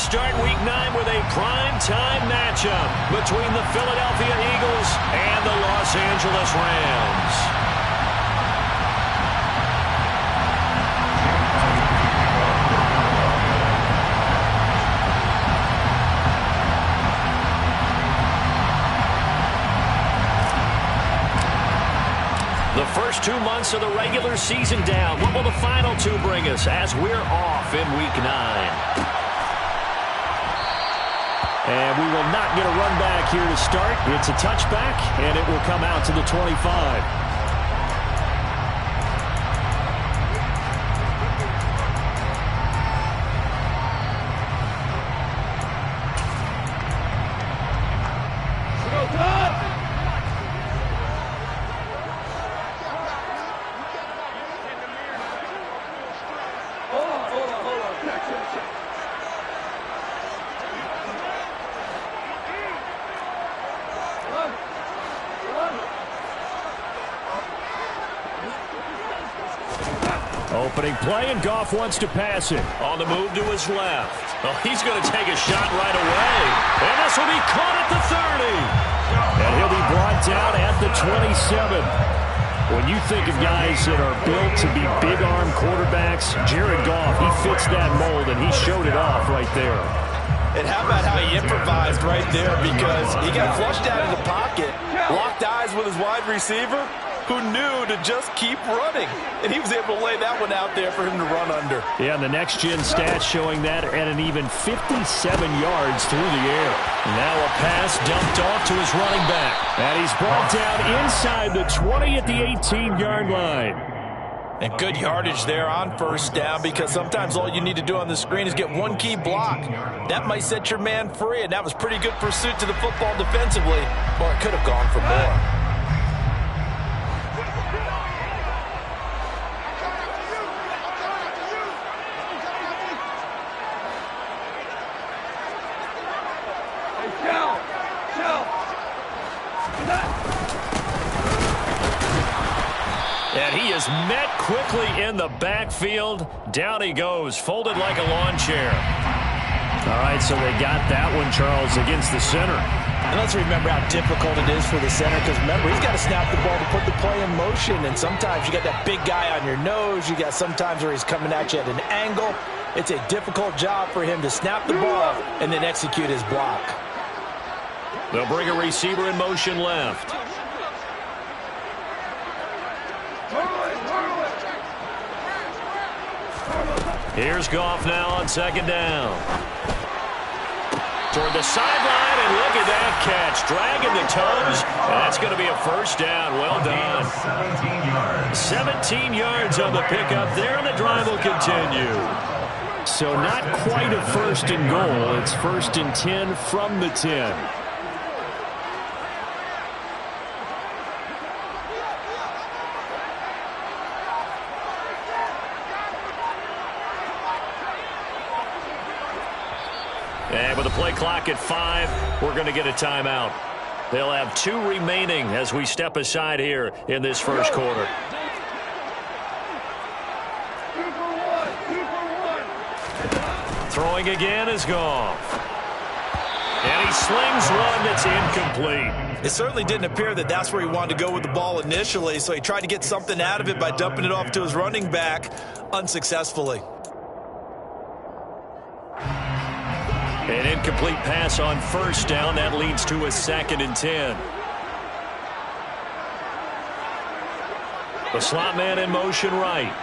start Week 9 with a prime-time matchup between the Philadelphia Eagles and the Los Angeles Rams. The first 2 months of the regular season down. What will the final 2 bring us as we're off in Week 9? And we will not get a run back here to start. It's a touchback, and it will come out to the 25. Opening play, and Goff wants to pass it. On the move to his left. Oh, he's going to take a shot right away. And this will be caught at the 30. And he'll be brought down at the 27. When you think of guys that are built to be big-arm quarterbacks, Jared Goff, he fits that mold, and he showed it off right there. And how about how he improvised right there, because he got flushed out of the pocket, locked eyes with his wide receiver, who knew to just keep running. And he was able to lay that one out there for him to run under. Yeah, and the next-gen stats showing that at an even 57 yards through the air. Now a pass dumped off to his running back. And he's brought down inside the 20 at the 18-yard line. And good yardage there on first down, because sometimes all you need to do on the screen is get one key block. That might set your man free, and that was pretty good pursuit to the football defensively, or it could have gone for more. And he is met quickly in the backfield. Down he goes, folded like a lawn chair. All right, so they got that one, Charles, against the center. And let's remember how difficult it is for the center, because remember, he's got to snap the ball to put the play in motion. And sometimes you got that big guy on your nose. You got sometimes where he's coming at you at an angle. It's a difficult job for him to snap the ball and then execute his block. They'll bring a receiver in motion left. Here's Goff now on second down. Toward the sideline, and look at that catch. Dragging the toes, and that's going to be a first down. Well done. 17 yards on the pickup there, and the drive will continue. So not quite a first and goal. It's first and 10 from the 10. And with the play clock at 5, we're going to get a timeout. They'll have 2 remaining as we step aside here in this first quarter. Throwing again is Goff. And he slings one that's incomplete. It certainly didn't appear that that's where he wanted to go with the ball initially, so he tried to get something out of it by dumping it off to his running back unsuccessfully. An incomplete pass on first down. That leads to a second and 10. The slot man in motion right.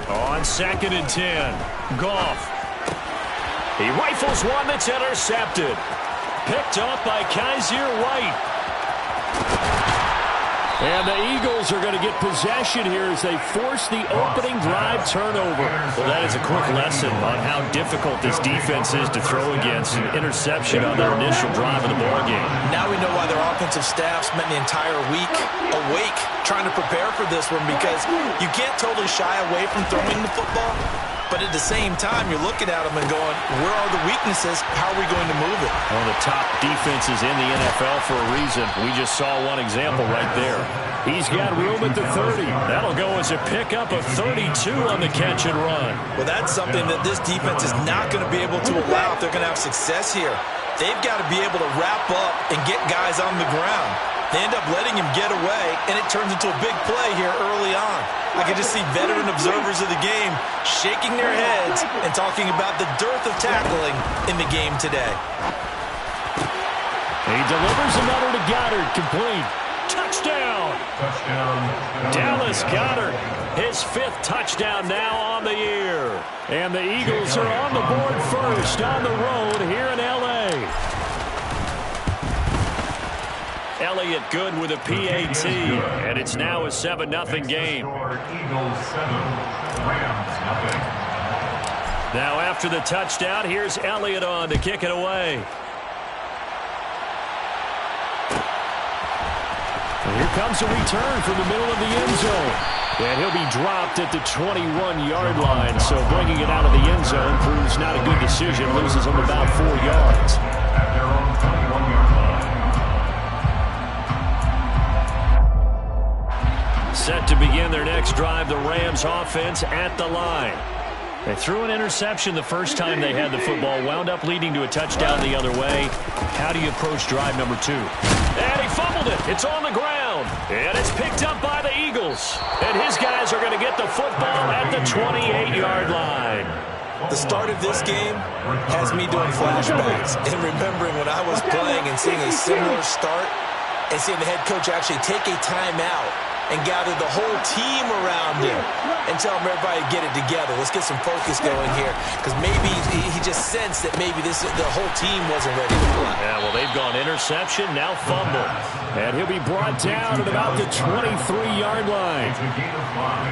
On second and 10, Goff. He rifles one that's intercepted. Picked up by Kaiser White. And the Eagles are going to get possession here as they force the opening drive turnover. Well, that is a quick lesson on how difficult this defense is to throw against. An interception on their initial drive of the ballgame. Now we know why their offensive staff spent the entire week awake trying to prepare for this one, because you can't totally shy away from throwing the football. But at the same time, you're looking at them and going, where are the weaknesses? How are we going to move it? One of the top defenses in the NFL for a reason. We just saw one example right there. He's got room at the 30. That'll go as a pickup of 32 on the catch and run. Well, that's something that this defense is not going to be able to allow if they're going to have success here. They've got to be able to wrap up and get guys on the ground. They end up letting him get away, and it turns into a big play here early on. I can just see veteran observers of the game shaking their heads and talking about the dearth of tackling in the game today. He delivers another to Goddard, complete. Touchdown! Dallas Goedert, his 5th touchdown now on the year. And the Eagles are on the board first on the road here in L.A. Elliott good with a PAT, and it's now a 7-0 game. Now after the touchdown, here's Elliott on to kick it away. And here comes a return from the middle of the end zone. And he'll be dropped at the 21-yard line, so bringing it out of the end zone proves not a good decision. Loses him about 4 yards. Set to begin their next drive, the Rams offense at the line. They threw an interception the first time they had the football, wound up leading to a touchdown the other way. How do you approach drive number 2? And he fumbled it. It's on the ground. And it's picked up by the Eagles. And his guys are going to get the football at the 28-yard line. The start of this game has me doing flashbacks and remembering when I was playing and seeing a similar start and seeing the head coach actually take a timeout and gather the whole team around him and tell him everybody to get it together. Let's get some focus going here, because maybe he just sensed that maybe the whole team wasn't ready to play. Yeah, well, they've gone interception, now fumble. And he'll be brought down at about the 23-yard line.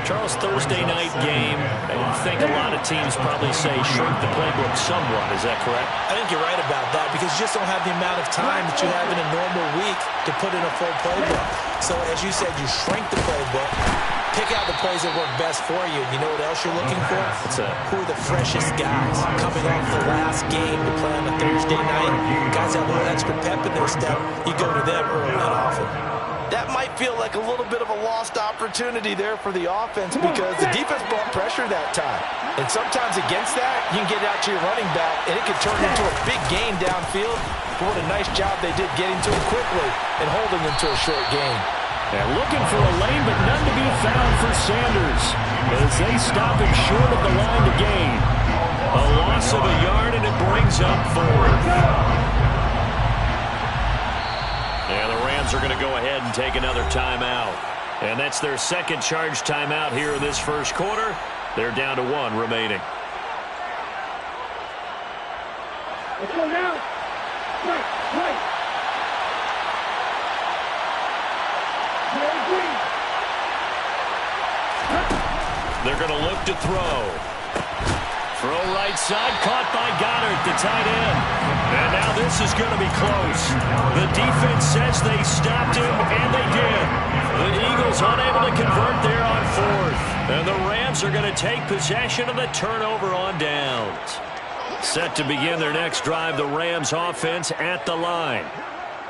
Charles, Thursday night game, I think a lot of teams probably say shrink the playbook somewhat. Is that correct? I think you're right about that, because you just don't have the amount of time that you have in a normal week to put in a full playbook. So, as you said, you shrink the playbook, pick out the plays that work best for you. You know what else you're looking for? What's that? Who are the freshest guys coming off the last game to play on a Thursday night? Guys have a little extra pep in their step. You go to them early and often. That might feel like a little bit of a lost opportunity there for the offense, because the defense brought pressure that time. And sometimes against that, you can get out to your running back, and it could turn into a big gain downfield. What a nice job they did getting to him quickly and holding him to a short gain. And looking for a lane, but none to be found for Sanders as they stop him short of the line to gain. A loss of a yard, and it brings up 4. And the Rams are going to go ahead and take another timeout. And that's their second charge timeout here in this first quarter. They're down to 1 remaining. Let's go now. Right. They're going to look to throw. Throw right side, caught by Goddard, the tight end. And now this is going to be close. The defense says they stopped him, and they did. The Eagles unable to convert there on 4th. And the Rams are going to take possession of the turnover on downs. Set to begin their next drive, the Rams offense at the line.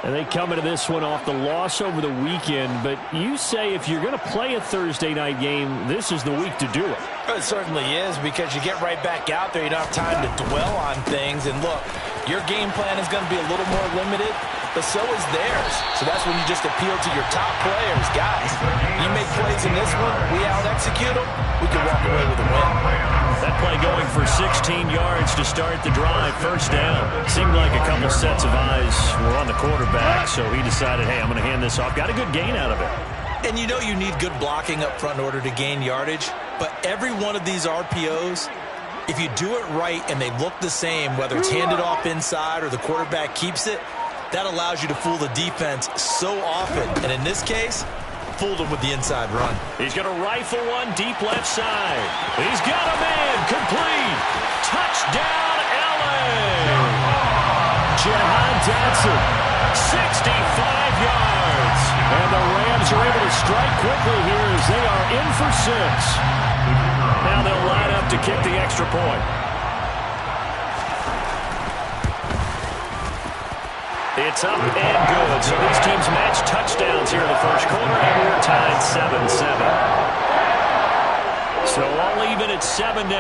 And they come into this one off the loss over the weekend. But you say if you're going to play a Thursday night game, this is the week to do it. It certainly is, because you get right back out there. You don't have time to dwell on things. And look, your game plan is going to be a little more limited, but so is theirs. So that's when you just appeal to your top players. Guys, you make plays in this one, we out-execute them, we can walk away with a win. That play going for 16 yards to start the drive. First down. Seemed like a couple sets of eyes were on the quarterback, so he decided, hey, I'm going to hand this off. Got a good gain out of it. And you know you need good blocking up front in order to gain yardage, but every one of these RPOs, if you do it right and they look the same, whether it's handed off inside or the quarterback keeps it, that allows you to fool the defense so often. And in this case, fooled him with the inside run. He's going to rifle one deep left side. He's got a man. Complete. Touchdown, L.A. Jahan Dotson, 65 yards. And the Rams are able to strike quickly here as they are in for 6. Now they'll line up to kick the extra point. It's up and good. So these teams match touchdowns here in the first quarter, and we're tied 7-7. So all even at 7 now.